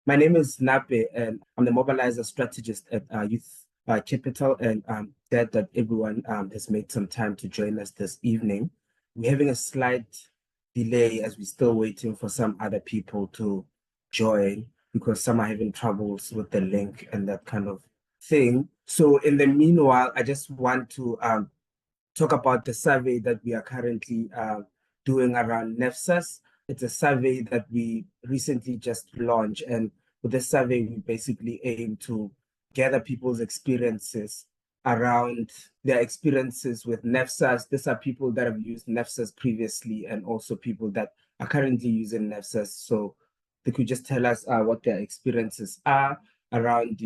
My name is Nape, and I'm the mobilizer strategist at Youth Capital, and I'm glad that everyone has made some time to join us this evening. We're having a slight delay as we're still waiting for some other people to join because some are having troubles with the link and that kind of thing. So in the meanwhile, I just want to talk about the survey that we are currently doing around NSFAS. It's a survey that we recently just launched, and with this survey, we basically aim to gather people's experiences around their experiences with NSFAS. These are people that have used NSFAS previously and also people that are currently using NSFAS. So they could just tell us what their experiences are around,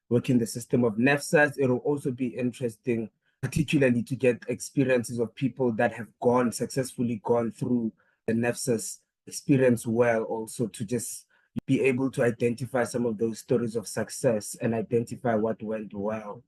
working the system of NSFAS. It will also be interesting particularly to get experiences of people that have successfully gone through the NSFAS experience well, also to just be able to identify some of those stories of success and identify what went well.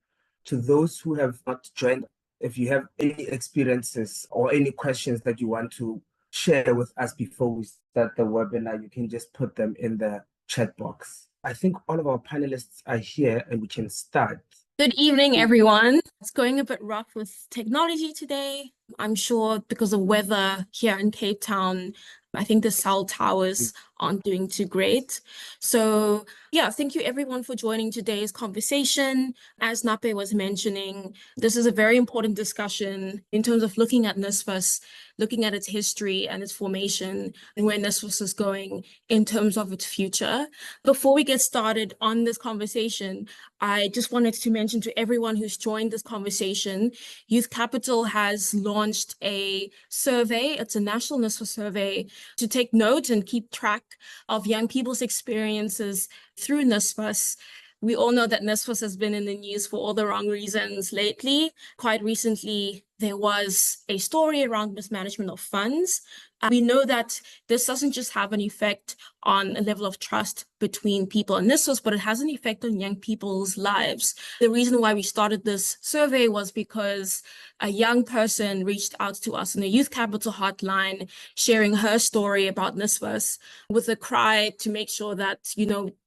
To those who have not joined, if you have any experiences or any questions that you want to share with us before we start the webinar, you can just put them in the chat box. I think all of our panelists are here and we can start. Good evening, everyone. It's going a bit rough with technology today. I'm sure because of weather here in Cape Town, I think the cell towers aren't doing too great. So yeah, thank you everyone for joining today's conversation. As Nape was mentioning, this is a very important discussion in terms of looking at NSFAS, looking at its history and its formation and where NSFAS is going in terms of its future. Before we get started on this conversation, I just wanted to mention to everyone who's joined this conversation, Youth Capital has launched a survey. It's a national NSFAS survey to take note and keep track of young people's experiences through NSFAS. We all know that NSFAS has been in the news for all the wrong reasons lately. Quite recently, there was a story around mismanagement of funds. We know that this doesn't just have an effect on a level of trust between people in NSFAS, but it has an effect on young people's lives. The reason why we started this survey was because a young person reached out to us in the Youth Capital hotline, sharing her story about NSFAS with a cry to make sure that,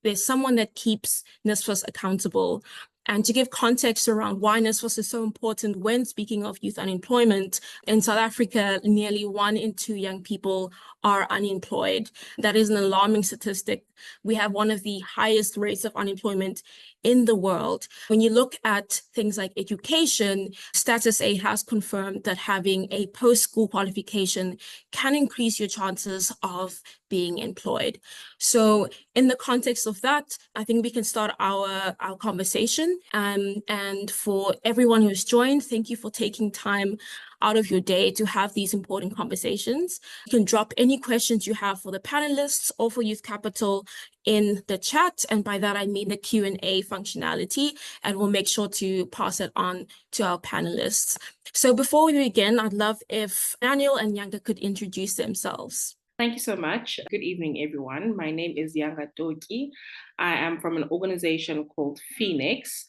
there's someone that keeps NSFAS accountable. And to give context around why NSFAS is so important when speaking of youth unemployment, in South Africa, nearly 1 in 2 young people are unemployed. That is an alarming statistic. We have one of the highest rates of unemployment in the world. When you look at things like education, Stats SA has confirmed that having a post-school qualification can increase your chances of being employed. So in the context of that, I think we can start our conversation. And for everyone who's joined, thank you for taking time out of your day to have these important conversations. You can drop any questions you have for the panelists or for Youth Capital in the chat. And by that, I mean the Q&A functionality, and we'll make sure to pass it on to our panelists. So before we begin, I'd love if Daniel and Yanga could introduce themselves. Thank you so much. Good evening, everyone. My name is Yanga Totyi. I am from an organization called Phoenix.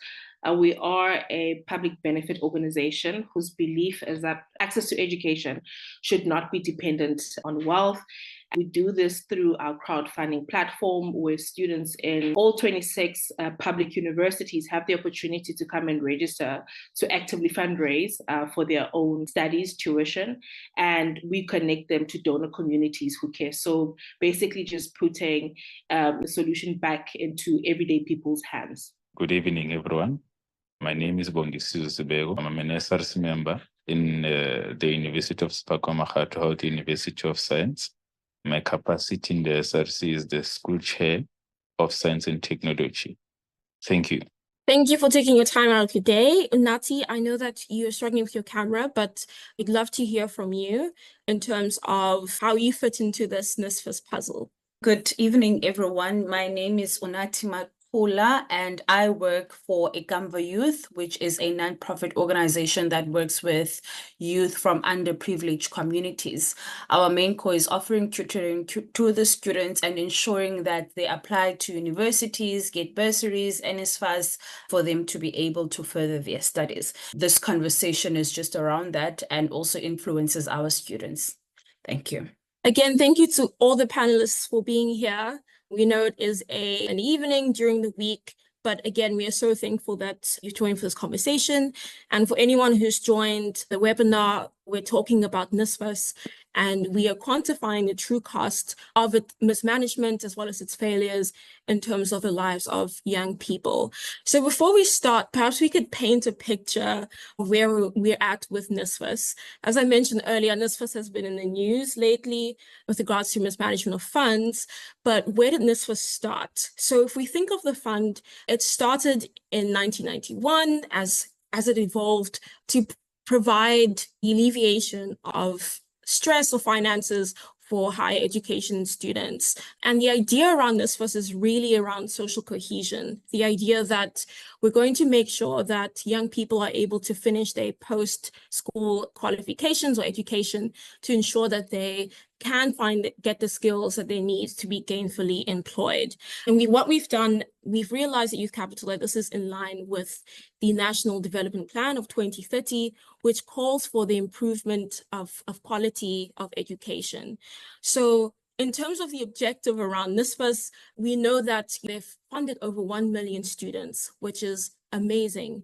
We are a public benefit organization whose belief is that access to education should not be dependent on wealth. We do this through our crowdfunding platform where students in all 26 public universities have the opportunity to come and register to actively fundraise for their own studies, tuition, and we connect them to donor communities who care. So basically just putting the solution back into everyday people's hands. Good evening, everyone. My name is Bongisizwe Sibeko. I'm an SRC member in the University of Sefako, Makgatho, the University of Science. My capacity in the SRC is the School Chair of Science and Technology. Thank you. Thank you for taking your time out of your day. Nati, I know that you're struggling with your camera, but we'd love to hear from you in terms of how you fit into this NSFAS puzzle. Good evening, everyone. My name is Unati and I work for Ikamva Youth, which is a non-profit organization that works with youth from underprivileged communities. Our main core is offering tutoring to the students and ensuring that they apply to universities, get bursaries, NSFAS, for them to be able to further their studies. This conversation is just around that and also influences our students. Thank you. Again, thank you to all the panelists for being here. We know it is an evening during the week, but again, we are so thankful that you joined for this conversation. And for anyone who's joined the webinar, we're talking about NSFAS, and we are quantifying the true cost of its mismanagement as well as its failures in terms of the lives of young people. So before we start, perhaps we could paint a picture of where we're at with NSFAS. As I mentioned earlier, NSFAS has been in the news lately with regards to mismanagement of funds, but where did NSFAS start? So if we think of the fund, it started in 1991 as it evolved to provide alleviation of stress or finances for higher education students. And the idea around NSFAS is really around social cohesion. The idea that we're going to make sure that young people are able to finish their post-school qualifications or education to ensure that they can get the skills that they need to be gainfully employed. And what we've done, we've realized at Youth Capital that this is in line with the National Development Plan of 2030, which calls for the improvement of quality of education. So in terms of the objective around NSFAS, we know that they've funded over 1 million students, which is amazing.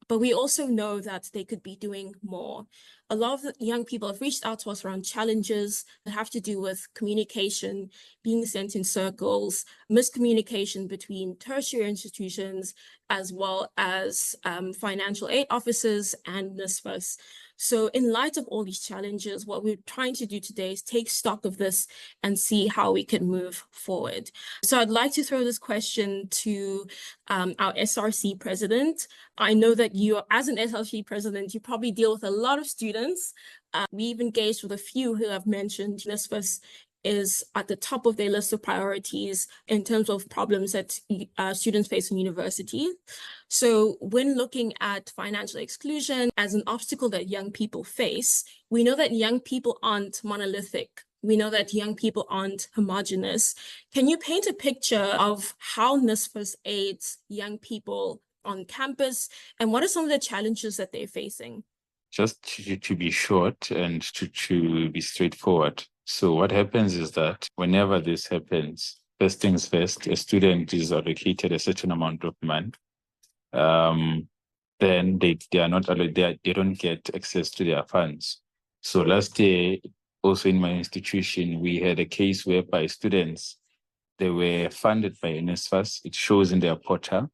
But we also know that they could be doing more. A lot of the young people have reached out to us around challenges that have to do with communication, being sent in circles, miscommunication between tertiary institutions, as well as financial aid officers and NSFAS. So in light of all these challenges, what we're trying to do today is take stock of this and see how we can move forward. So I'd like to throw this question to our SRC president. I know that you, as an SRC president, you probably deal with a lot of students. We've engaged with a few who have mentioned NSFAS is at the top of their list of priorities in terms of problems that students face in university. So when looking at financial exclusion as an obstacle that young people face, we know that young people aren't monolithic. We know that young people aren't homogenous. Can you paint a picture of how NSFAS aids young people on campus, and what are some of the challenges that they're facing? Just to be short and to be straightforward. So what happens is that whenever this happens, first things first, a student is allocated a certain amount of money. Then they are not allowed, they don't get access to their funds. So last year, also in my institution, we had a case whereby students, they were funded by NSFAS. It shows in their portal,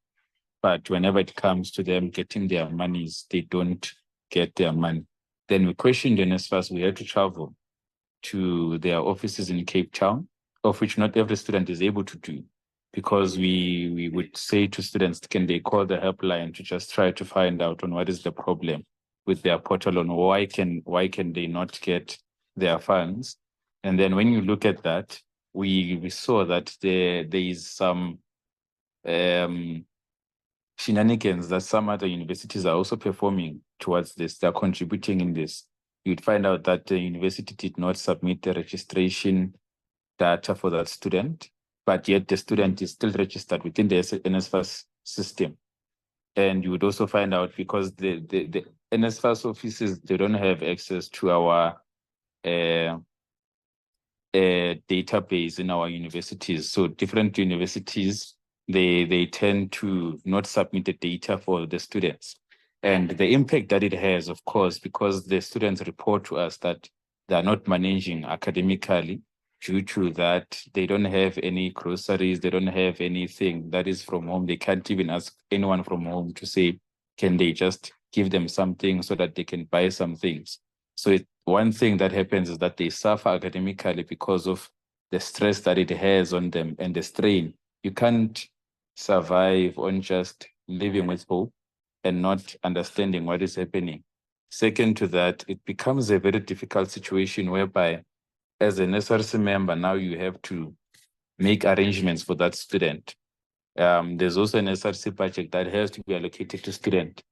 but whenever it comes to them getting their monies, they don't get their money. Then we questioned NSFAS. We had to travel to their offices in Cape Town, of which not every student is able to do, because we would say to students, can they call the helpline to just try to find out on what is the problem with their portal, on why can they not get their funds. And then when you look at that, we saw that there is some shenanigans that some other universities are also performing towards this. They're contributing in this. You'd find out that the university did not submit the registration data for that student, but yet the student is still registered within the NSFAS system. And you would also find out, because the NSFAS offices, they don't have access to our database in our universities. So different universities, they tend to not submit the data for the students. And the impact that it has, of course, because the students report to us that they're not managing academically, due to that, they don't have any groceries, they don't have anything that is from home. They can't even ask anyone from home to say, can they just give them something so that they can buy some things? So one thing that happens is that they suffer academically because of the stress that it has on them and the strain. You can't survive on just living with hope and not understanding what is happening. Second to that, it becomes a very difficult situation whereby, as an SRC member, now you have to make arrangements for that student. There's also an SRC budget that has to be allocated to student.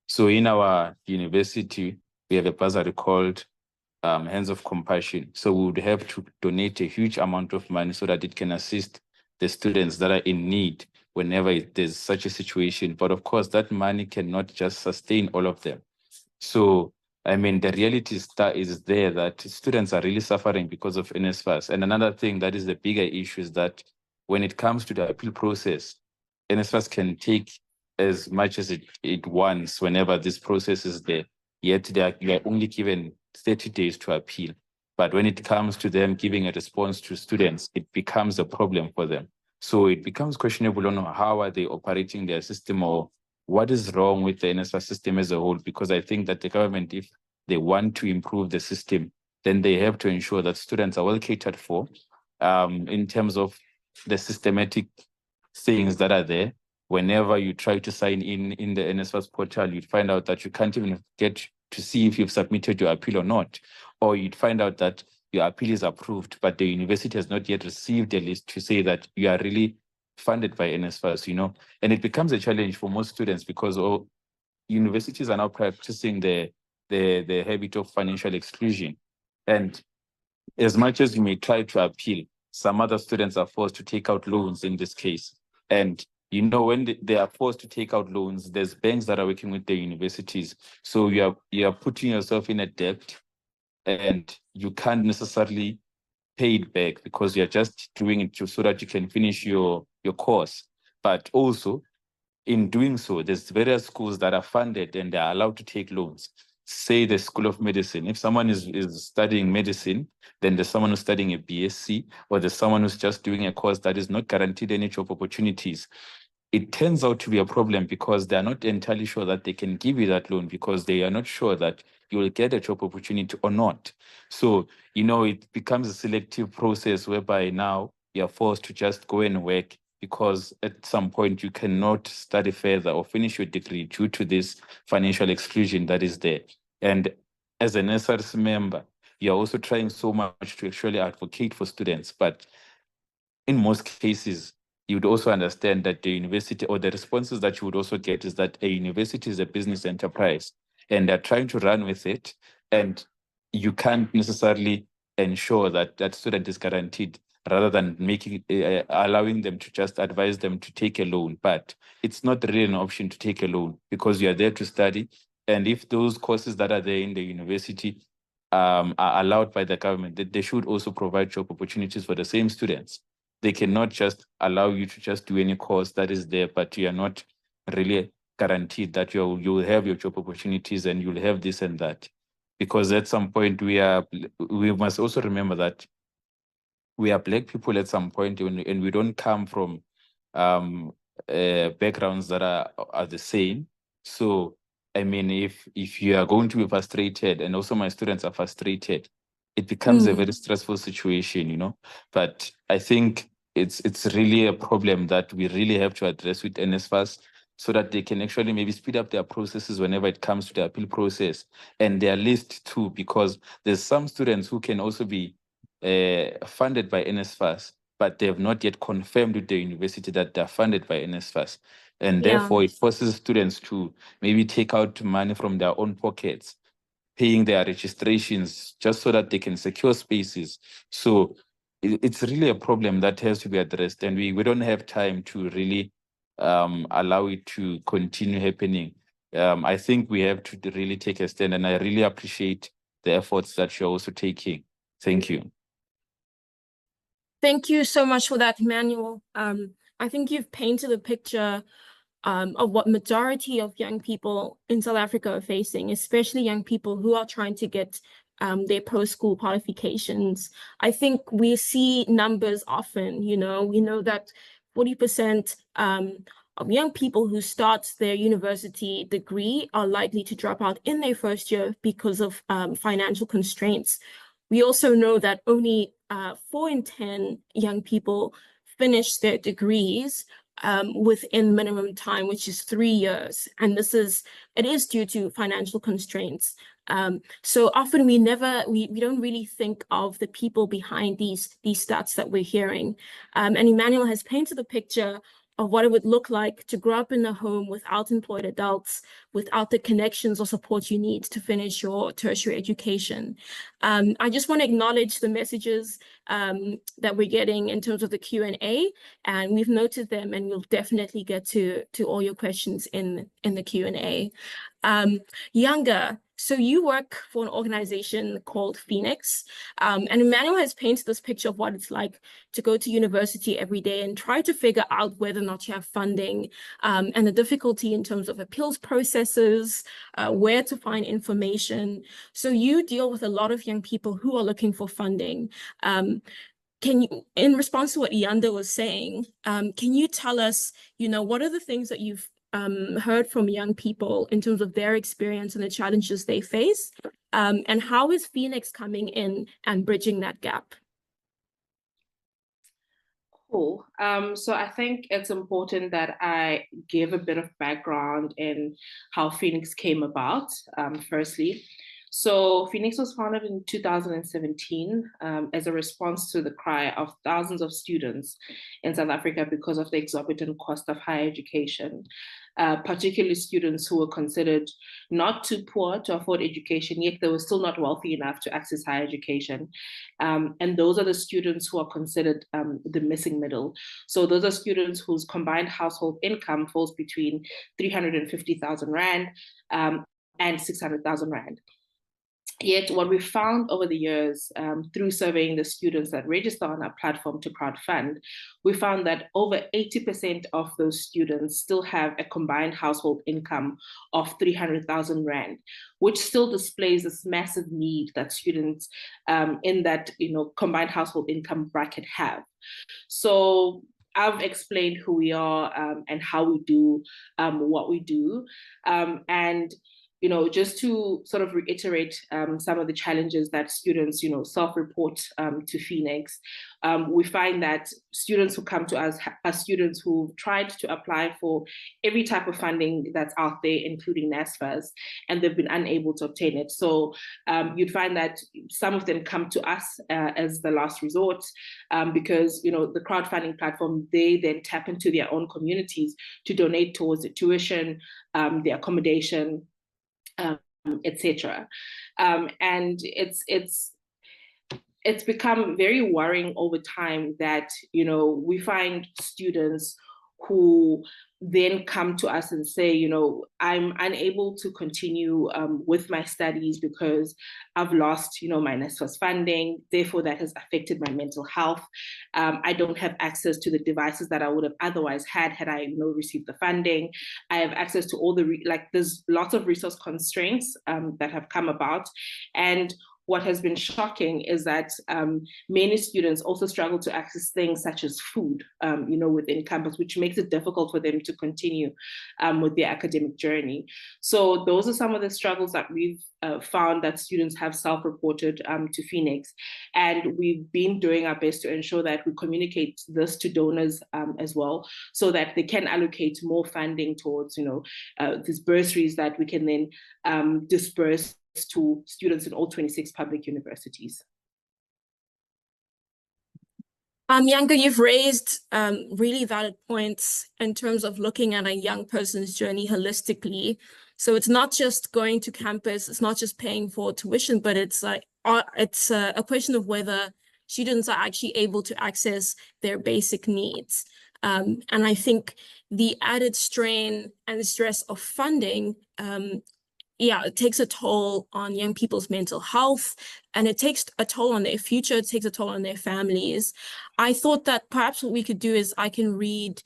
So in our university, we have a bursary called Hands of Compassion. So we would have to donate a huge amount of money so that it can assist the students that are in need whenever there's such a situation. But of course, that money cannot just sustain all of them. So, I mean, the reality is there that students are really suffering because of NSFAS. And another thing that is the bigger issue is that when it comes to the appeal process, NSFAS can take as much as it wants whenever this process is there, yet they are only given 30 days to appeal. But when it comes to them giving a response to students, it becomes a problem for them. So it becomes questionable on how are they operating their system, or what is wrong with the NSFAS system as a whole, because I think that the government, if they want to improve the system, then they have to ensure that students are well catered for in terms of the systematic things that are there. Whenever you try to sign in the NSFAS portal, you'd find out that you can't even get to see if you've submitted your appeal or not, or you'd find out that your appeal is approved, but the university has not yet received a list to say that you are really funded by NSFAS, you know, and it becomes a challenge for most students because universities are now practicing the habit of financial exclusion. And as much as you may try to appeal, some other students are forced to take out loans in this case. And you know, when they are forced to take out loans, there's banks that are working with the universities. So you are putting yourself in a debt, and you can't necessarily pay it back because you're just doing it so that you can finish your course. But also, in doing so, there's various schools that are funded and they're allowed to take loans. Say the School of Medicine. If someone is studying medicine, then there's someone who's studying a BSc, or there's someone who's just doing a course that is not guaranteed any job opportunities. It turns out to be a problem because they're not entirely sure that they can give you that loan because they are not sure that you will get a job opportunity or not. So, you know, it becomes a selective process whereby now you're forced to just go and work because at some point you cannot study further or finish your degree due to this financial exclusion that is there. And as an SRC member, you're also trying so much to actually advocate for students, but in most cases, you would also understand that the university, or the responses that you would also get, is that a university is a business enterprise and they're trying to run with it, and you can't necessarily ensure that that student is guaranteed, rather than making allowing them to just advise them to take a loan. But it's not really an option to take a loan because you are there to study, and if those courses that are there in the university are allowed by the government, they should also provide job opportunities for the same students. They cannot just allow you to just do any course that is there, but you are not really guaranteed that you will have your job opportunities and you'll have this and that. Because at some point we must also remember that we are Black people at some point, and we don't come from backgrounds that are the same. So I mean, if you are going to be frustrated, and also my students are frustrated, it becomes a very stressful situation, you know. But I think it's really a problem that we really have to address with NSFAS, so that they can actually maybe speed up their processes whenever it comes to the appeal process, and their list too, because there's some students who can also be funded by NSFAS, but they have not yet confirmed with the university that they're funded by NSFAS. And therefore, it forces students to maybe take out money from their own pockets, paying their registrations just so that they can secure spaces. So it's really a problem that has to be addressed, and we don't have time to really allow it to continue happening. I think we have to really take a stand, and I really appreciate the efforts that you're also taking. Thank you. Thank you so much for that, Emmanuel. I think you've painted a picture of what majority of young people in South Africa are facing, especially young people who are trying to get their post-school qualifications. I think we see numbers often, you know, we know that 40% of young people who start their university degree are likely to drop out in their first year because of financial constraints. We also know that only 4 in 10 young people finish their degrees within minimum time, which is 3 years. And it is due to financial constraints. So often we don't really think of the people behind these stats that we're hearing. And Emmanuel has painted a picture of what it would look like to grow up in a home without employed adults, without the connections or support you need to finish your tertiary education. I just want to acknowledge the messages that we're getting in terms of the Q&A, and we've noted them, and we'll definitely get to all your questions in the Q&A. Yanga, so you work for an organization called Phoenix, and Emmanuel has painted this picture of what it's like to go to university every day and try to figure out whether or not you have funding, and the difficulty in terms of appeals processes, where to find information. So you deal with a lot of young people who are looking for funding. Can you, in response to what Ayanda was saying, can you tell us, what are the things that you've heard from young people in terms of their experience and the challenges they face, and how is Phoenix coming in and bridging that gap? Cool. So I think it's important that I give a bit of background in how Phoenix came about, firstly. So Phoenix was founded in 2017 as a response to the cry of thousands of students in South Africa because of the exorbitant cost of higher education, particularly students who were considered not too poor to afford education, yet they were still not wealthy enough to access higher education. And those are the students who are considered the missing middle. So those are students whose combined household income falls between 350,000 Rand and 600,000 Rand. Yet what we found over the years through surveying the students that register on our platform to crowdfund, we found that over 80% of those students still have a combined household income of 300,000 Rand, which still displays this massive need that students in that combined household income bracket have. So I've explained who we are and how we do what we do. And just to sort of reiterate some of the challenges that students, self-report to Phoenix, we find that students who come to us are students who've tried to apply for every type of funding that's out there, including NSFAS, and they've been unable to obtain it. So you'd find that some of them come to us as the last resort because, the crowdfunding platform, they then tap into their own communities to donate towards the tuition, the accommodation, etc. And it's become very worrying over time that we find students who then come to us and say, I'm unable to continue with my studies because I've lost, my NSFAS funding. Therefore, that has affected my mental health. I don't have access to the devices that I would have otherwise had I, received the funding. I have access to all the, there's lots of resource constraints that have come about. And what has been shocking is that many students also struggle to access things such as food, within campus, which makes it difficult for them to continue with their academic journey. So those are some of the struggles that we've found that students have self-reported to Phoenix. And we've been doing our best to ensure that we communicate this to donors as well, so that they can allocate more funding towards, these bursaries that we can then disperse to students in all 26 public universities. Yanga, you've raised really valid points in terms of looking at a young person's journey holistically. So it's not just going to campus, it's not just paying for tuition, but it's a question of whether students are actually able to access their basic needs. And I think the added strain and stress of funding it takes a toll on young people's mental health, and it takes a toll on their future, it takes a toll on their families. I thought that perhaps what we could do is I can read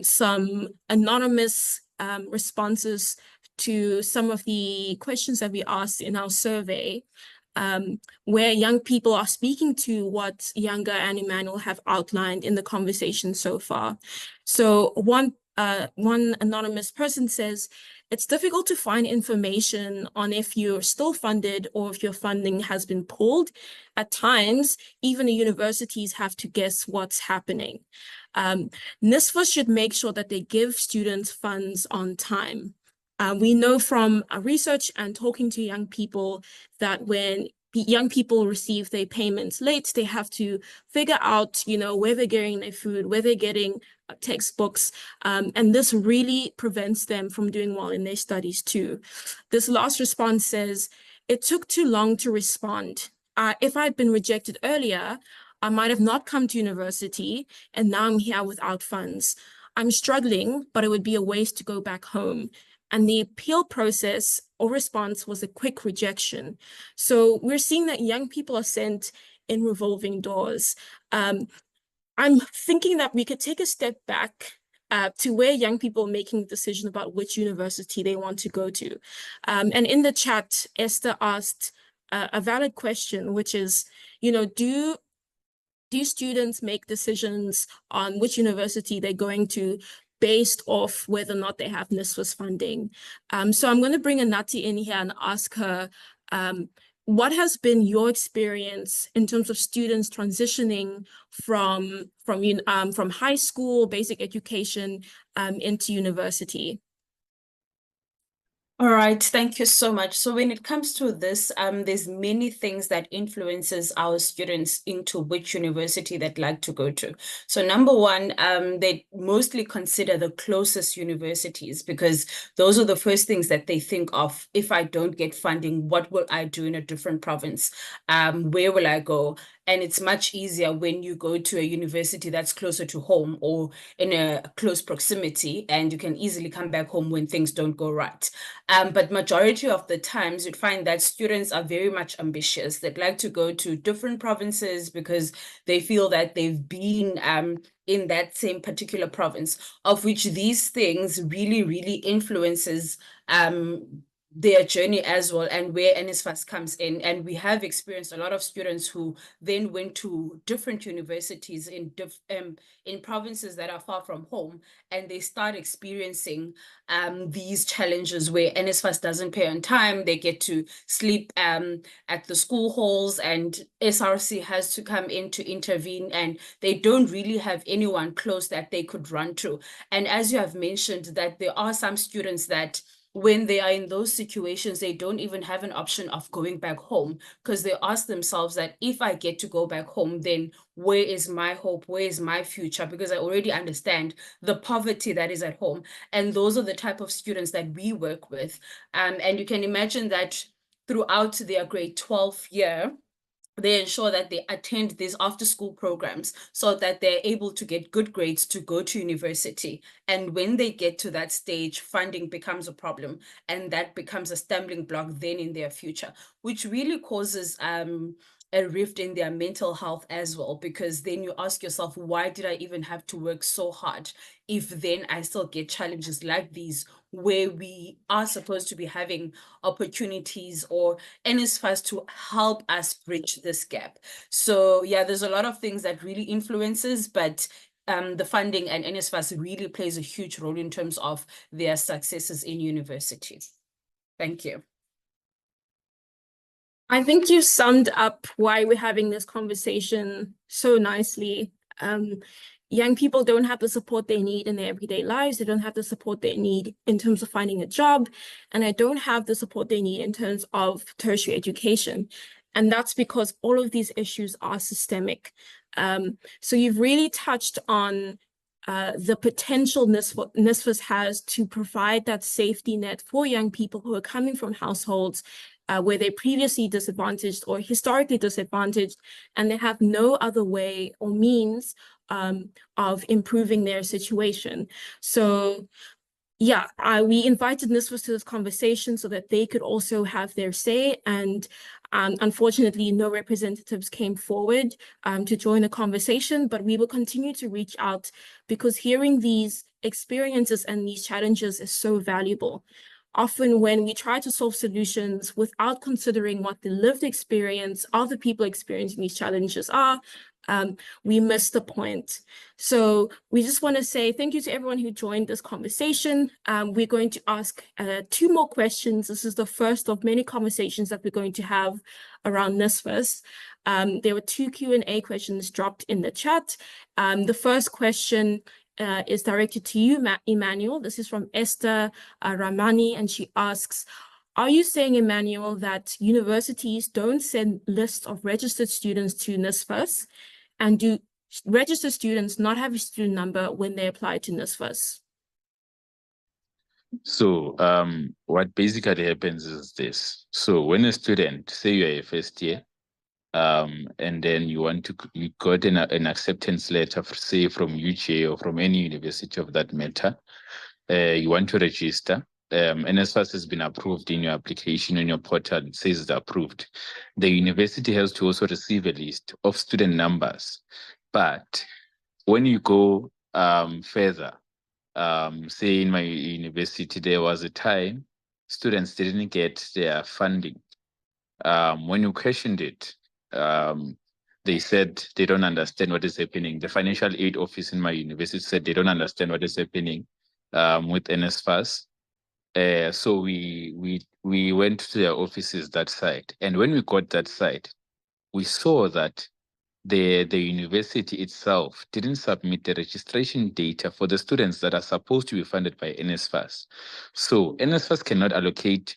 some anonymous responses to some of the questions that we asked in our survey, where young people are speaking to what Yanga and Emmanuel have outlined in the conversation so far. So one anonymous person says, it's difficult to find information on if you're still funded or if your funding has been pulled. At times, even the universities have to guess what's happening. NSFAS should make sure that they give students funds on time. We know from research and talking to young people that when young people receive their payments late, they have to figure out, where they're getting their food, where they're getting textbooks, and this really prevents them from doing well in their studies too. This last response says, it took too long to respond. If I'd been rejected earlier, I might have not come to university and now I'm here without funds. I'm struggling, but it would be a waste to go back home. And the appeal process or response was a quick rejection. So we're seeing that young people are sent in revolving doors. I'm thinking that we could take a step back to where young people are making the decision about which university they want to go to. And in the chat, Esther asked a valid question, which is, do students make decisions on which university they're going to based off whether or not they have NSFAS funding? So I'm going to bring Anati in here and ask her, what has been your experience in terms of students transitioning from high school, basic education, into university? All right, thank you so much. So when it comes to this, there's many things that influences our students into which university they'd like to go to. So number one, they mostly consider the closest universities because those are the first things that they think of. If I don't get funding, what will I do in a different province? Where will I go? And it's much easier when you go to a university that's closer to home or in a close proximity, and you can easily come back home when things don't go right. But majority of the times you'd find that students are very much ambitious. They'd like to go to different provinces because they feel that they've been in that same particular province, of which these things really, really influences their journey as well, and where NSFAS comes in. And we have experienced a lot of students who then went to different universities in provinces that are far from home, and they start experiencing these challenges where NSFAS doesn't pay on time. They get to sleep at the school halls, and SRC has to come in to intervene, and they don't really have anyone close that they could run to. And as you have mentioned, that there are some students that when they are in those situations, they don't even have an option of going back home, because they ask themselves that if I get to go back home, then where is my hope? Where is my future? Because I already understand the poverty that is at home. And those are the type of students that we work with. And you can imagine that throughout their grade 12 year, they ensure that they attend these after-school programs so that they're able to get good grades to go to university. And when they get to that stage, funding becomes a problem, and that becomes a stumbling block then in their future, which really causes a rift in their mental health as well, because then you ask yourself, why did I even have to work so hard if then I still get challenges like these, where we are supposed to be having opportunities or NSFAS to help us bridge this gap. So yeah, there's a lot of things that really influences, but the funding and NSFAS really plays a huge role in terms of their successes in universities. Thank you. I think you summed up why we're having this conversation so nicely. Young people don't have the support they need in their everyday lives. They don't have the support they need in terms of finding a job, and they don't have the support they need in terms of tertiary education. And that's because all of these issues are systemic. So you've really touched on the potential NSFAS has to provide that safety net for young people who are coming from households where they're previously disadvantaged or historically disadvantaged, and they have no other way or means of improving their situation. So yeah, we invited NSFAS to this conversation so that they could also have their say, and unfortunately, no representatives came forward to join the conversation, but we will continue to reach out because hearing these experiences and these challenges is so valuable. Often when we try to solve solutions without considering what the lived experience of the people experiencing these challenges are, we miss the point. So we just want to say thank you to everyone who joined this conversation. We're going to ask 2 more questions. This is the first of many conversations that we're going to have around NSFAS. There were 2 Q&A questions dropped in the chat. The first question is directed to you, Emmanuel. This is from Esther Ramani, and she asks, are you saying, Emmanuel, that universities don't send lists of registered students to NSFAS? And do registered students not have a student number when they apply to NSFAS? So what basically happens is this. So when a student, say you're a first year, and then you got an acceptance letter, say from UJ or from any university of that matter. You want to register. NSFAS has been approved in your application on your portal. It says it's approved. The university has to also receive a list of student numbers. But when you go further, say in my university, there was a time students didn't get their funding. When you questioned it, they said they don't understand what is happening. The financial aid office in my university said they don't understand what is happening with NSFAS. So we went to their offices that side, and when we got that side, we saw that the university itself didn't submit the registration data for the students that are supposed to be funded by NSFAS. So NSFAS cannot allocate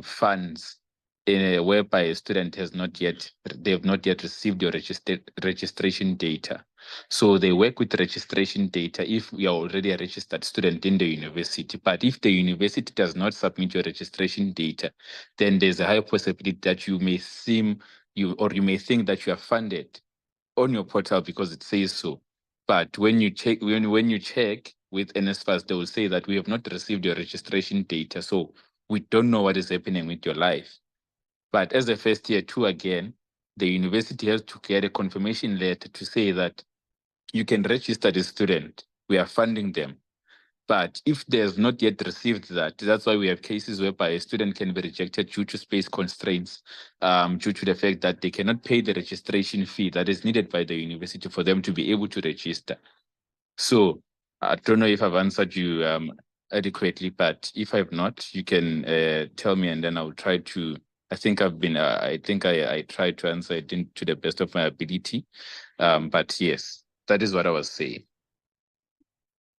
funds whereby a student they have not yet received your registration data. So they work with registration data if you are already a registered student in the university. But if the university does not submit your registration data, then there's a high possibility that you may think that you are funded on your portal because it says so. But when you check with NSFAS, they will say that we have not received your registration data. So we don't know what is happening with your life. But as a first year too, again, the university has to get a confirmation letter to say that you can register the student. We are funding them. But if they have not yet received that, that's why we have cases whereby a student can be rejected due to space constraints, due to the fact that they cannot pay the registration fee that is needed by the university for them to be able to register. So I don't know if I've answered you adequately, but if I've not, you can tell me, and then I'll try to. I think I tried to answer it to the best of my ability. But yes, that is what I was saying.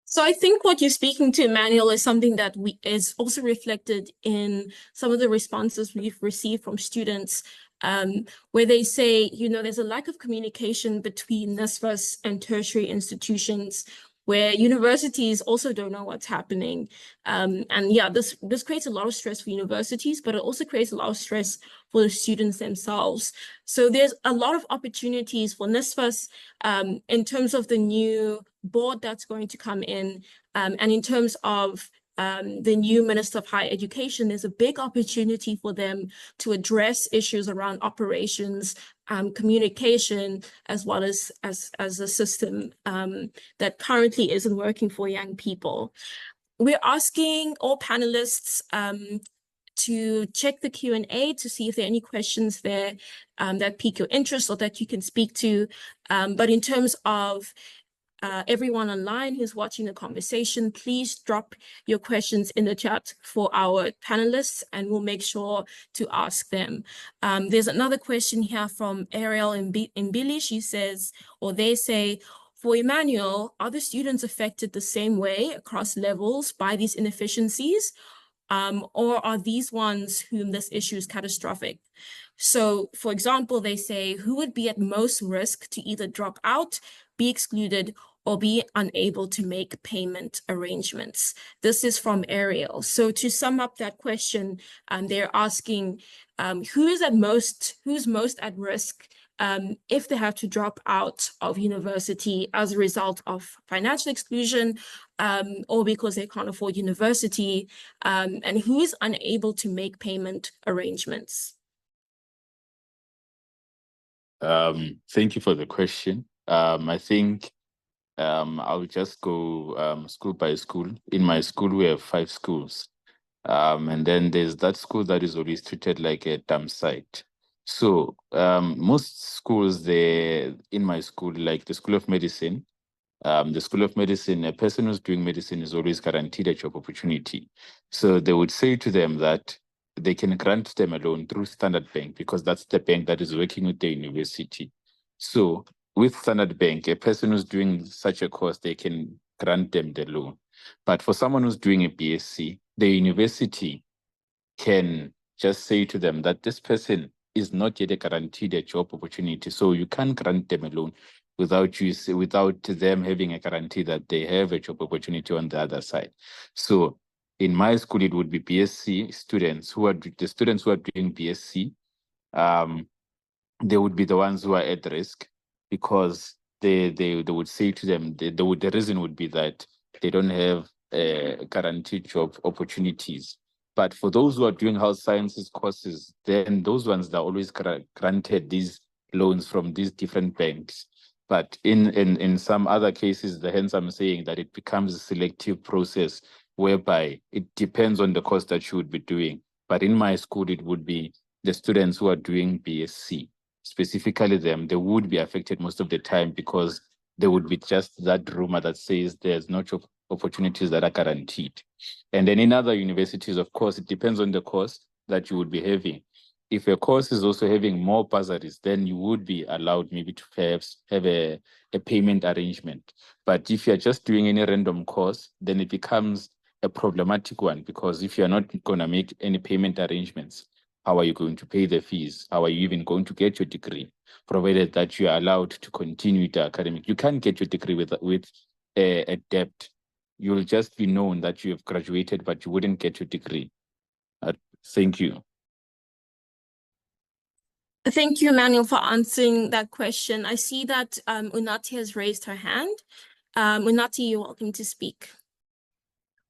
So I think what you're speaking to, Emmanuel, is something that is also reflected in some of the responses we've received from students, where they say, there's a lack of communication between NSFAS and tertiary institutions, where universities also don't know what's happening. And yeah, this creates a lot of stress for universities, but it also creates a lot of stress for the students themselves. So there's a lot of opportunities for NSFAS in terms of the new board that's going to come in, and in terms of the new Minister of Higher Education, there's a big opportunity for them to address issues around operations, communication, as well as a system that currently isn't working for young people. We're asking all panelists to check the Q&A to see if there are any questions there that pique your interest or that you can speak to. But in terms of everyone online who's watching the conversation, please drop your questions in the chat for our panelists and we'll make sure to ask them. There's another question here from Ariel Mbili. She says, or they say, for Emmanuel, are the students affected the same way across levels by these inefficiencies? Or are these ones whom this issue is catastrophic? So, for example, they say, who would be at most risk to either drop out, be excluded, or be unable to make payment arrangements? This is from Ariel. So to sum up that question, they're asking who's most at risk if they have to drop out of university as a result of financial exclusion, or because they can't afford university, and who is unable to make payment arrangements? Thank you for the question. I think I'll just go school by school. In my school, we have 5 schools. And then there's that school that is always treated like a dump site. So most schools there in my school, like the School of Medicine, a person who's doing medicine is always guaranteed a job opportunity. So they would say to them that they can grant them a loan through Standard Bank because that's the bank that is working with the university. So with Standard Bank, a person who's doing such a course, they can grant them the loan. But for someone who's doing a BSc, the university can just say to them that this person is not yet guaranteed a job opportunity. So you can't grant them a loan without them having a guarantee that they have a job opportunity on the other side. So in my school, it would be BSc students the students who are doing BSc. they would be the ones who are at risk, because they would say to them, the reason would be that they don't have guaranteed job opportunities. But for those who are doing health sciences courses, then those ones are always granted these loans from these different banks. But in some other cases, hence I'm saying that it becomes a selective process whereby it depends on the course that you would be doing. But in my school, it would be the students who are doing BSc, specifically them, they would be affected most of the time, because there would be just that rumor that says there's no job opportunities that are guaranteed. And then in other universities, of course, it depends on the course that you would be having. If a course is also having more bursaries, then you would be allowed maybe to perhaps have a payment arrangement. But if you're just doing any random course, then it becomes a problematic one, because if you're not going to make any payment arrangements, how are you going to pay the fees? How are you even going to get your degree, provided that you are allowed to continue the academic? You can't get your degree with a debt. You'll just be known that you have graduated, but you wouldn't get your degree. Thank you. Thank you, Emmanuel, for answering that question. I see that Unati has raised her hand. Unati, you're welcome to speak.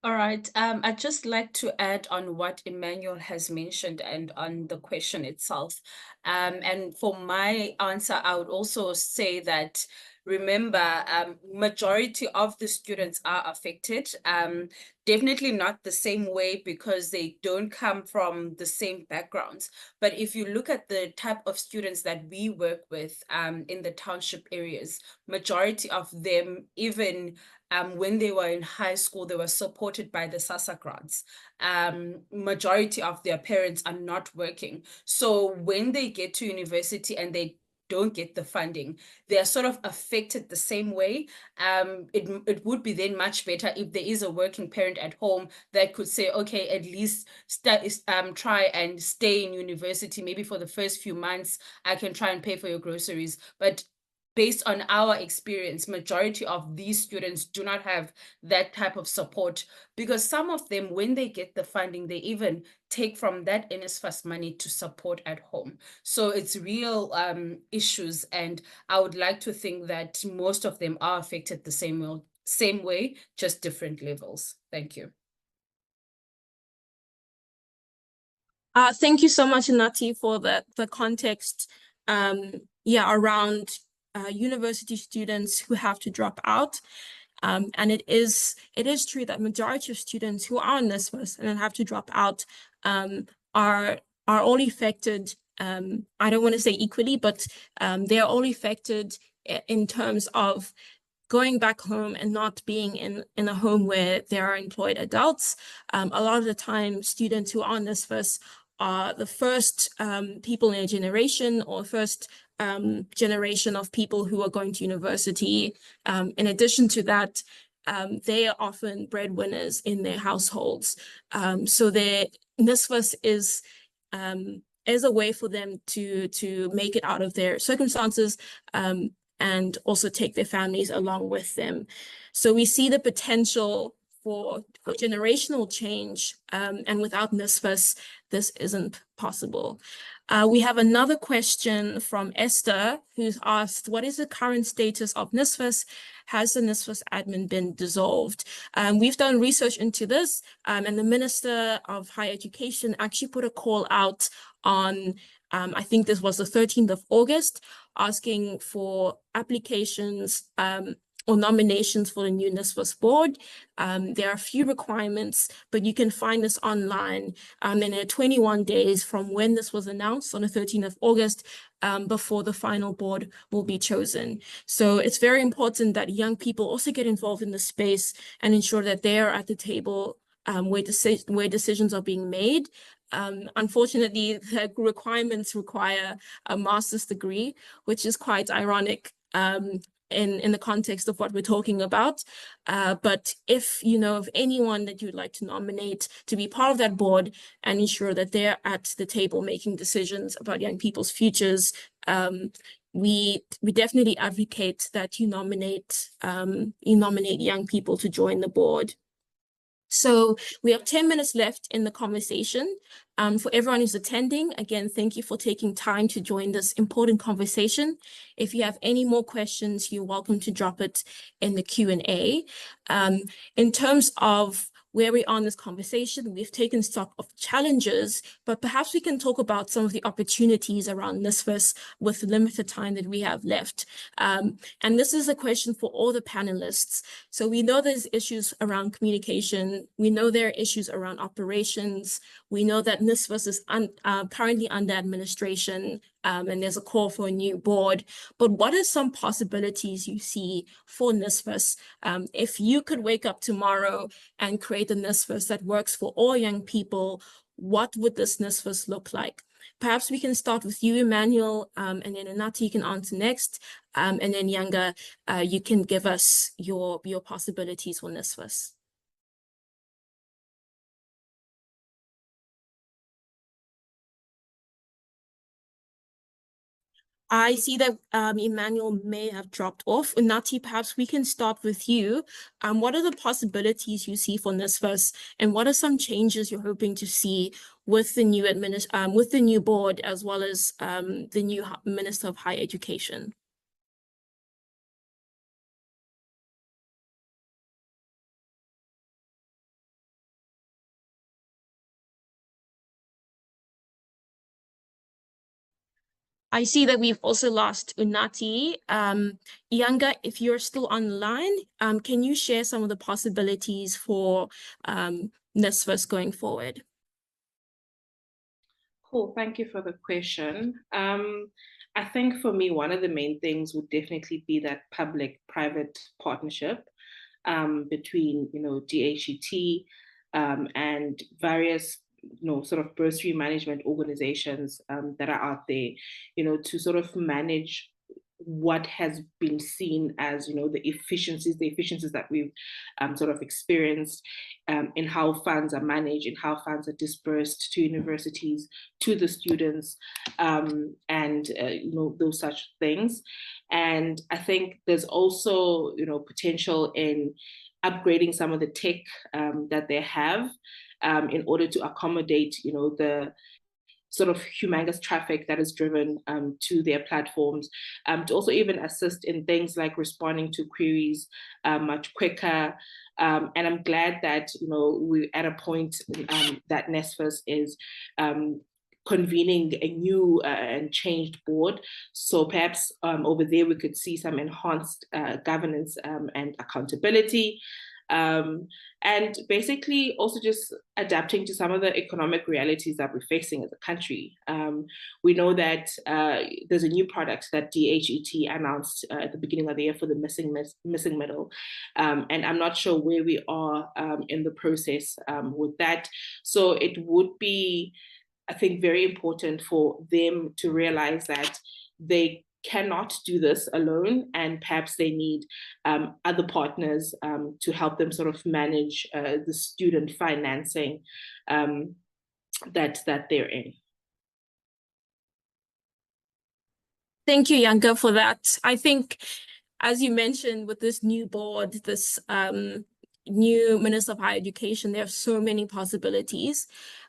All right. I'd just like to add on what Emmanuel has mentioned and on the question itself. And for my answer, I would also say that, remember, majority of the students are affected. Definitely not the same way, because they don't come from the same backgrounds. But if you look at the type of students that we work with in the township areas, majority of them, even when they were in high school, they were supported by the SASSA grants. Majority of their parents are not working. So when they get to university and they don't get the funding, they are sort of affected the same way. It would be then much better if there is a working parent at home that could say, okay, at least try and stay in university. Maybe for the first few months, I can try and pay for your groceries. But based on our experience, majority of these students do not have that type of support, because some of them, when they get the funding, they even take from that NSFAS money to support at home. So it's real issues, and I would like to think that most of them are affected the same way, just different levels. Thank you. Thank you so much, Nati, for the context around university students who have to drop out. And it is true that majority of students who are on NSFAS and have to drop out are all affected. I don't want to say equally, but they are all affected in terms of going back home and not being in a home where there are employed adults. A lot of the time, students who are on NSFAS are the first people in a generation, or first generation of people who are going to university. In addition to that, they are often breadwinners in their households. So their NSFAS is a way for them to make it out of their circumstances, and also take their families along with them. So we see the potential for generational change, and without NSFAS, this isn't possible. We have another question from Esther, who's asked, what is the current status of NSFAS? Has the NSFAS admin been dissolved? We've done research into this, and the Minister of Higher Education actually put a call out on, I think this was the 13th of August, asking for applications or nominations for the new NSFAS board. There are a few requirements, but you can find this online. And there are 21 days from when this was announced on the 13th of August before the final board will be chosen. So it's very important that young people also get involved in the space and ensure that they are at the table where decisions are being made. Unfortunately, the requirements require a master's degree, which is quite ironic in the context of what we're talking about. But if you know of anyone that you'd like to nominate to be part of that board and ensure that they're at the table making decisions about young people's futures, we definitely advocate that you nominate young people to join the board. So we have 10 minutes left in the conversation. For everyone who's attending, again, thank you for taking time to join this important conversation. If you have any more questions, you're welcome to drop it in the Q&A. In terms of where we are in this conversation, we've taken stock of challenges, but perhaps we can talk about some of the opportunities around NSFAS with the limited time that we have left. And this is a question for all the panelists. So we know there's issues around communication. We know there are issues around operations. We know that NSFAS is currently under administration, and there's a call for a new board. But what are some possibilities you see for NSFAS? If you could wake up tomorrow and create a NSFAS that works for all young people, what would this NSFAS look like? Perhaps we can start with you, Emmanuel, and then Unathi, you can answer next. And then Yanga, you can give us your possibilities for NSFAS. I see that Emmanuel may have dropped off. Unathi, perhaps we can start with you. What are the possibilities you see for NSFAS, and what are some changes you're hoping to see with the new board, as well as the new Minister of Higher Education? I see that we've also lost Unathi. Yanga, if you're still online, can you share some of the possibilities for NSFAS going forward? Cool, thank you for the question. I think for me, one of the main things would definitely be that public-private partnership between, DHET and various sort of bursary management organizations that are out there, to sort of manage what has been seen as, the efficiencies that we've sort of experienced in how funds are managed, in how funds are dispersed to universities, to the students, and, those such things. And I think there's also, potential in upgrading some of the tech that they have, in order to accommodate, the sort of humongous traffic that is driven to their platforms, to also even assist in things like responding to queries much quicker. And I'm glad that, we're at a point that NSFAS is convening a new and changed board. So perhaps over there we could see some enhanced governance and accountability. And basically also just adapting to some of the economic realities that we're facing as a country. We know that there's a new product that DHET announced at the beginning of the year for the missing middle. And I'm not sure where we are in the process with that. So it would be, I think, very important for them to realize that they cannot do this alone, and perhaps they need other partners to help them sort of manage the student financing that they're in. Thank you, Yanga, for that. I think, as you mentioned, with this new board, this new Minister of Higher Education, there are so many possibilities.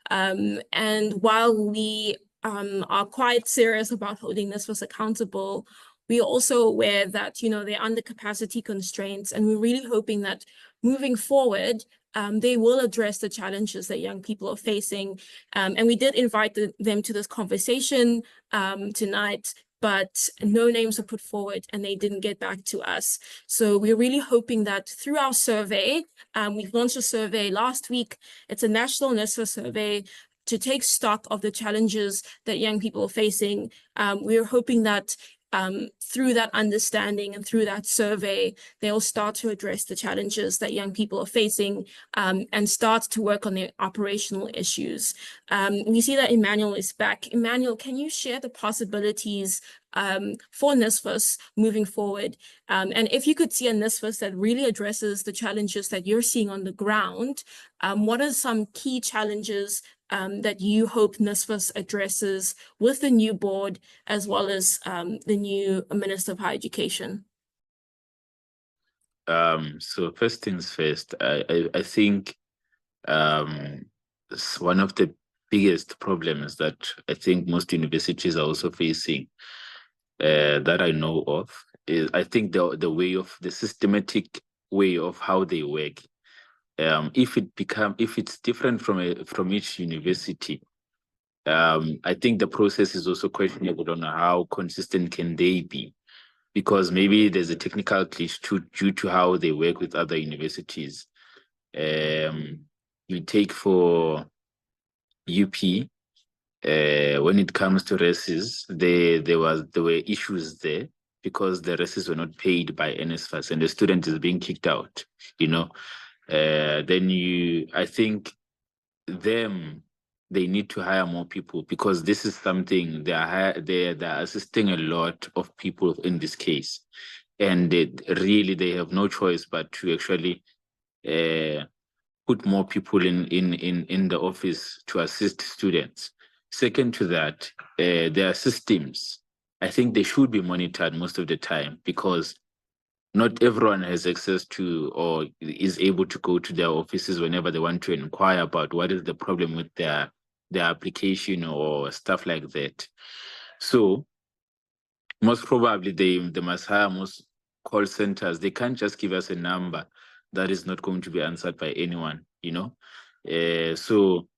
And while we are quite serious about holding NSFAS accountable, we are also aware that, they're under capacity constraints, and we're really hoping that moving forward, they will address the challenges that young people are facing. And we did invite them to this conversation tonight, but no names were put forward and they didn't get back to us. So we're really hoping that through our survey, we've launched a survey last week. It's a national NSFAS survey to take stock of the challenges that young people are facing. We're hoping that through that understanding and through that survey, they'll start to address the challenges that young people are facing and start to work on their operational issues. We see that Emmanuel is back. Emmanuel, can you share the possibilities for NSFAS moving forward? And if you could see a NSFAS that really addresses the challenges that you're seeing on the ground, what are some key challenges that you hope NSFAS addresses with the new board, as well as the new Minister of Higher Education? So first things first, I think One of the biggest problems that I think most universities are also facing, that I know of, is I think the systematic way of how they work. If it's different from each university, I think the process is also questionable on how consistent can they be, because maybe there's a technical glitch due to how they work with other universities. You take for UP, when it comes to races, there were issues there because the races were not paid by NSFAS and the student is being kicked out, you know. I think they need to hire more people, because this is something they're assisting a lot of people in this case, and they have no choice but to actually put more people in the office to assist students. Second to that, their systems, I think they should be monitored most of the time, because not everyone has access to or is able to go to their offices whenever they want to inquire about what is the problem with their application or stuff like that. So most probably they must hire most call centers. They can't just give us a number that is not going to be answered by anyone, you know. So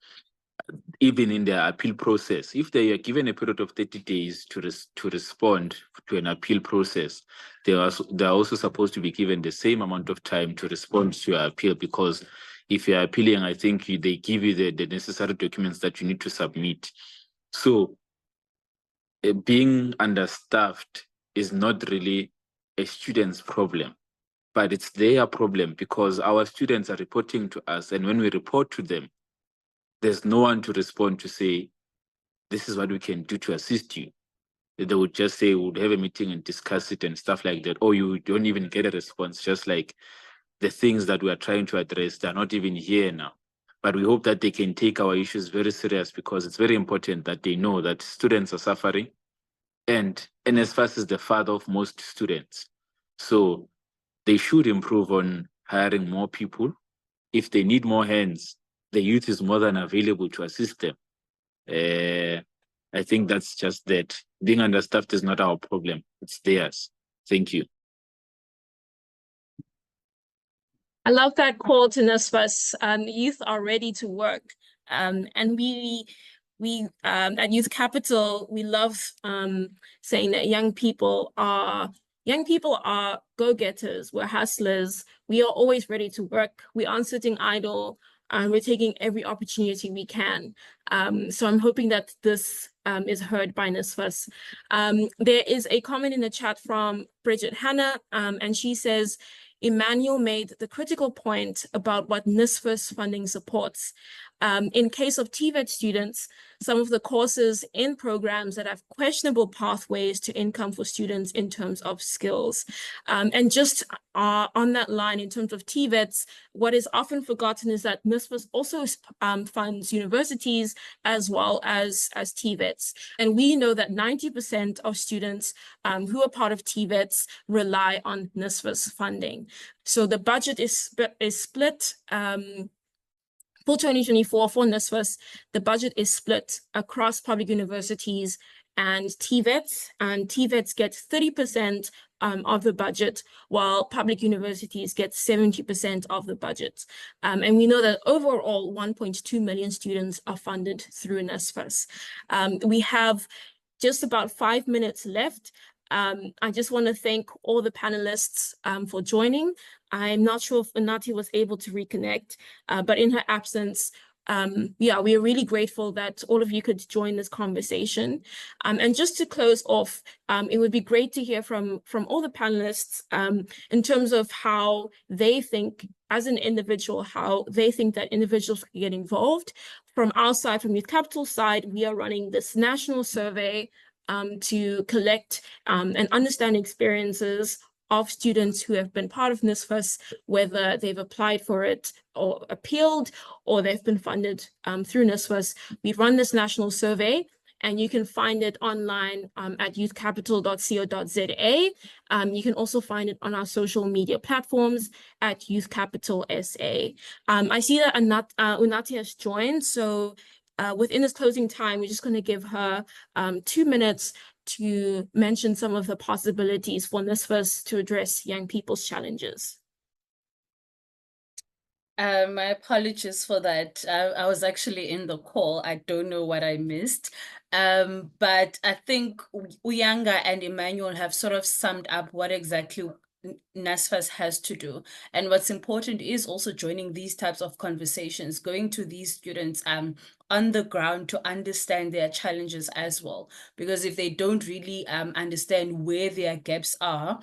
even in their appeal process, if they are given a period of 30 days to respond to an appeal process, they are also supposed to be given the same amount of time to respond to your appeal, because if you're appealing, I think they give you the necessary documents that you need to submit. So being understaffed is not really a student's problem, but it's their problem, because our students are reporting to us, and when we report to them, there's no one to respond to say, this is what we can do to assist you. They would just say, we'll have a meeting and discuss it and stuff like that. Or you don't even get a response, just like the things that we are trying to address, they're not even here now. But we hope that they can take our issues very serious, because it's very important that they know that students are suffering, and NSFAS is the father of most students. So they should improve on hiring more people. If they need more hands, the youth is more than available to assist them. I think that's just that. Being understaffed is not our problem, it's theirs. Thank you. I love that call to NSFAS. Youth are ready to work. And we at Youth Capital, we love saying that young people are go-getters, we're hustlers, we are always ready to work, we aren't sitting idle, and we're taking every opportunity we can. So I'm hoping that this is heard by NSFAS. There is a comment in the chat from Bridget Hannah, and she says, Emmanuel made the critical point about what NSFAS funding supports. In case of TVET students, some of the courses in programs that have questionable pathways to income for students in terms of skills. And just on that line, in terms of TVETs, what is often forgotten is that NSFAS also funds universities as well as TVETs. And we know that 90% of students who are part of TVETs rely on NSFAS funding. So the budget is split for 2024 for NSFAS. The budget is split across public universities and TVETs, and TVETs get 30% of the budget, while public universities get 70% of the budget. And we know that overall 1.2 million students are funded through NSFAS. We have just about 5 minutes left. I just want to thank all the panelists for joining. I'm not sure if Unati was able to reconnect, but in her absence, yeah, we are really grateful that all of you could join this conversation. And just to close off, it would be great to hear from all the panelists in terms of how they think as an individual, how they think that individuals can get involved. From our side, from Youth Capital side, we are running this national survey to collect and understand experiences of students who have been part of NSFAS, whether they've applied for it or appealed, or they've been funded through NSFAS. We run this national survey, and you can find it online at youthcapital.co.za. You can also find it on our social media platforms at Youth Capital SA. I see that Unati has joined, so within this closing time, we're just going to give her 2 minutes to mention some of the possibilities for NSFAS to address young people's challenges. My apologies for that. I was actually in the call. I don't know what I missed. But I think Uyanga and Emmanuel have sort of summed up what exactly NSFAS has to do. And what's important is also joining these types of conversations, going to these students on the ground to understand their challenges as well. Because if they don't really understand where their gaps are,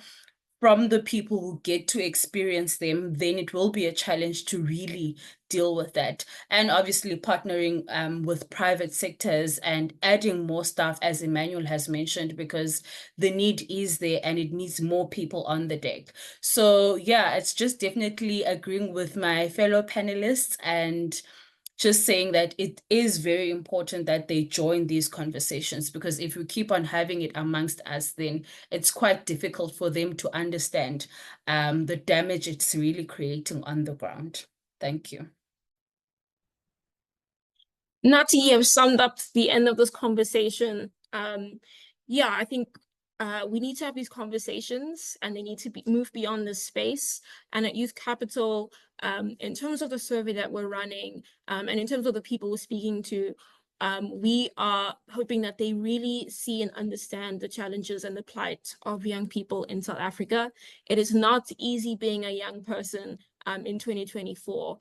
from the people who get to experience them, then it will be a challenge to really deal with that. And obviously partnering with private sectors and adding more staff, as Emmanuel has mentioned, because the need is there and it needs more people on the deck. So yeah, it's just definitely agreeing with my fellow panelists and just saying that it is very important that they join these conversations, because if we keep on having it amongst us, then it's quite difficult for them to understand the damage it's really creating on the ground. Thank you. Nati, you have summed up the end of this conversation. Yeah, I think we need to have these conversations and they need to move beyond this space. And at Youth Capital, in terms of the survey that we're running and in terms of the people we're speaking to, we are hoping that they really see and understand the challenges and the plight of young people in South Africa. It is not easy being a young person in 2024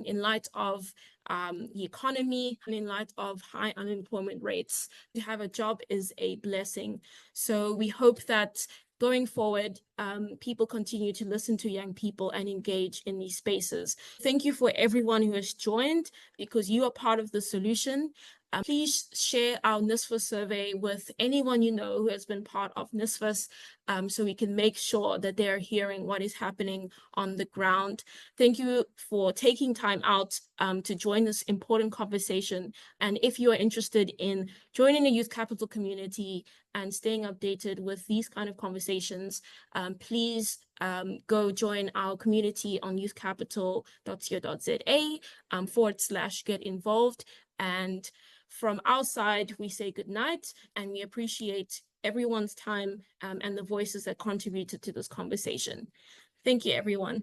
in light of the economy and in light of high unemployment rates. To have a job is a blessing. So we hope that going forward, people continue to listen to young people and engage in these spaces. Thank you for everyone who has joined, because you are part of the solution. Please share our NSFAS survey with anyone you know who has been part of NSFAS, so we can make sure that they're hearing what is happening on the ground. Thank you for taking time out to join this important conversation. And if you are interested in joining the Youth Capital community and staying updated with these kind of conversations, please go join our community on youthcapital.co.za/get involved. And from our side, we say good night, and we appreciate everyone's time and the voices that contributed to this conversation. Thank you, everyone.